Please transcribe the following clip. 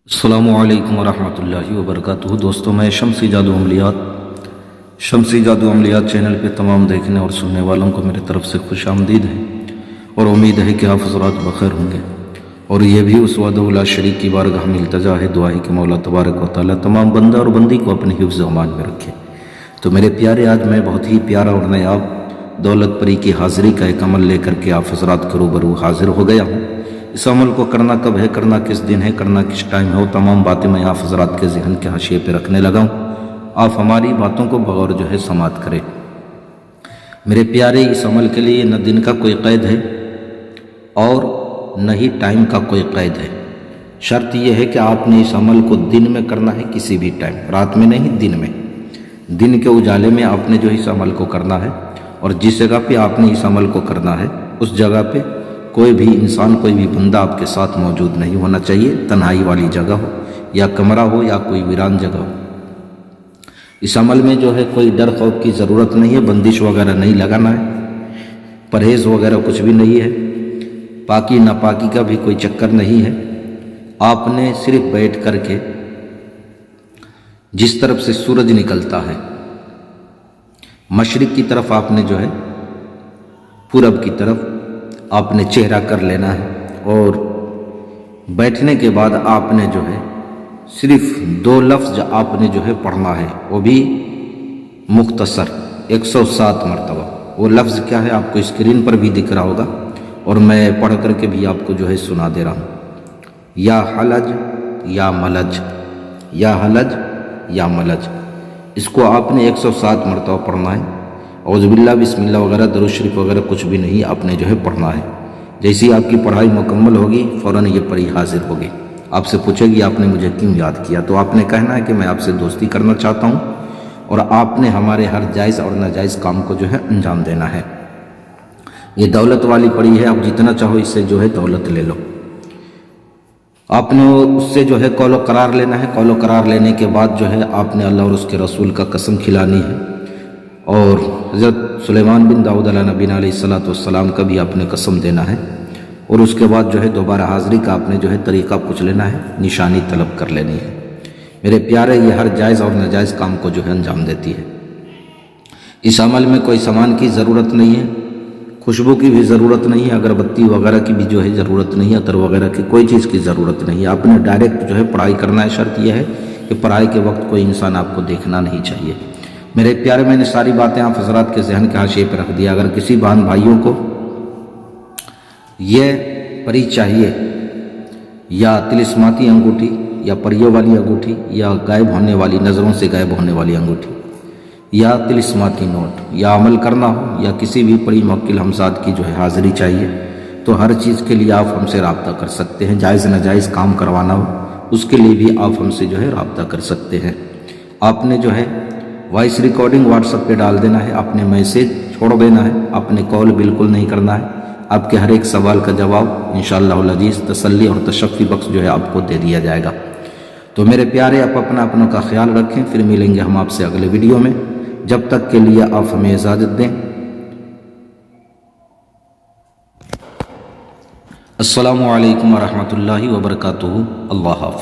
السلام علیکم ورحمۃ اللہ وبرکاتہ۔ دوستوں، میں شمسی جادو عملیات چینل پہ تمام دیکھنے اور سننے والوں کو میری طرف سے خوش آمدید ہے اور امید ہے کہ آپ حضرات بخیر ہوں گے، اور یہ بھی اس وحدہ لا شریک کی بارگاہ میں التجا ہے، دعا ہے کہ مولا تبارک و تعالیٰ تمام بندہ اور بندی کو اپنے حفظ و امان میں رکھے۔ تو میرے پیارے، آج میں بہت ہی پیارا اور نایاب دولت پری کی حاضری کا ایک عمل لے کر کے آپ حضرات کے روبرو حاضر ہو گیا ہوں۔ اس عمل کو کرنا کب ہے، کرنا کس دن ہے، کرنا کس ٹائم ہے، وہ تمام باتیں میں آپ حضرات کے ذہن کے حاشیے پہ رکھنے لگا ہوں۔ آپ ہماری باتوں کو بغور سماعت کریں۔ میرے پیارے، اس عمل کے لیے نہ دن کا کوئی قید ہے اور نہ ہی ٹائم کا کوئی قید ہے۔ شرط یہ ہے کہ آپ نے اس عمل کو دن میں کرنا ہے، کسی بھی ٹائم، رات میں نہیں، دن میں، دن کے اجالے میں آپ نے اس عمل کو کرنا ہے، اور جس جگہ پہ آپ نے اس عمل کو کرنا ہے اس جگہ پہ کوئی بھی انسان، کوئی بھی بندہ آپ کے ساتھ موجود نہیں ہونا چاہیے۔ تنہائی والی جگہ ہو یا کمرہ ہو یا کوئی ویران جگہ ہو۔ اس عمل میں کوئی ڈر خوف کی ضرورت نہیں ہے، بندش وغیرہ نہیں لگانا ہے، پرہیز وغیرہ کچھ بھی نہیں ہے، پاکی ناپاکی کا بھی کوئی چکر نہیں ہے۔ آپ نے صرف بیٹھ کر کے جس طرف سے سورج نکلتا ہے، مشرق کی طرف آپ نے پورب کی طرف آپ نے چہرہ کر لینا ہے، اور بیٹھنے کے بعد آپ نے صرف 2 لفظ آپ نے پڑھنا ہے، وہ بھی مختصر 107 مرتبہ۔ وہ لفظ کیا ہے آپ کو اسکرین پر بھی دکھ رہا ہوگا، اور میں پڑھ کر کے بھی آپ کو سنا دے رہا ہوں۔ یا حلج یا ملج، یا حلج یا ملج، اس کو آپ نے 107 مرتبہ پڑھنا ہے۔ اعوذ باللہ، بسم اللہ وغیرہ، درود شریف وغیرہ کچھ بھی نہیں، آپ نے پڑھنا ہے۔ جیسی آپ کی پڑھائی مکمل ہوگی، فوراً یہ پری حاضر ہوگی، آپ سے پوچھے گی آپ نے مجھے کیوں یاد کیا، تو آپ نے کہنا ہے کہ میں آپ سے دوستی کرنا چاہتا ہوں، اور آپ نے ہمارے ہر جائز اور ناجائز کام کو انجام دینا ہے۔ یہ دولت والی پری ہے، آپ جتنا چاہو اس سے دولت لے لو۔ آپ نے اس سے قول و قرار لینا ہے۔ قول و قرار لینے کے بعد آپ نے اللہ اور اس کے رسول کا قسم کھلانی ہے، اور حضرت سلیمان بن داؤد علیہ نبینا علیہ السلام کا بھی آپ نے قسم دینا ہے، اور اس کے بعد دوبارہ حاضری کا آپ نے طریقہ پوچھ لینا ہے، نشانی طلب کر لینی ہے۔ میرے پیارے، یہ ہر جائز اور ناجائز کام کو انجام دیتی ہے۔ اس عمل میں کوئی سامان کی ضرورت نہیں ہے، خوشبو کی بھی ضرورت نہیں ہے، اگربتی وغیرہ کی بھی ضرورت نہیں ہے، عطر وغیرہ کی کوئی چیز کی ضرورت نہیں ہے۔ آپ نے ڈائریکٹ پڑھائی کرنا ہے۔ شرط یہ ہے کہ پڑھائی کے وقت کوئی انسان آپ کو دیکھنا نہیں چاہیے۔ میرے پیارے، میں نے ساری باتیں آپ حضرات کے ذہن کے حاشیے پہ رکھ دیا۔ اگر کسی بہن بھائیوں کو یہ پری چاہیے، یا طلسماتی انگوٹھی، یا پریوں والی انگوٹھی، یا غائب ہونے والی، نظروں سے غائب ہونے والی انگوٹھی، یا طلسماتی نوٹ، یا عمل کرنا ہو، یا کسی بھی پری موکل ہمزاد کی حاضری چاہیے، تو ہر چیز کے لیے آپ ہم سے رابطہ کر سکتے ہیں۔ جائز ناجائز کام کروانا ہو، اس کے لیے بھی آپ ہم سے رابطہ کر سکتے ہیں۔ آپ نے وائس ریکارڈنگ واٹس ایپ پہ ڈال دینا ہے، آپ نے میسیج چھوڑ دینا ہے، آپ نے کال بالکل نہیں کرنا ہے۔ آپ کے ہر ایک سوال کا جواب انشاءاللہ العزیز تسلی اور تشفی بخش آپ کو دے دیا جائے گا۔ تو میرے پیارے، آپ اپنا کا خیال رکھیں، پھر ملیں گے ہم آپ سے اگلے ویڈیو میں۔ جب تک کے لیے آپ ہمیں اجازت دیں۔ السلام علیکم ورحمۃ اللہ وبرکاتہ۔ اللہ حافظ۔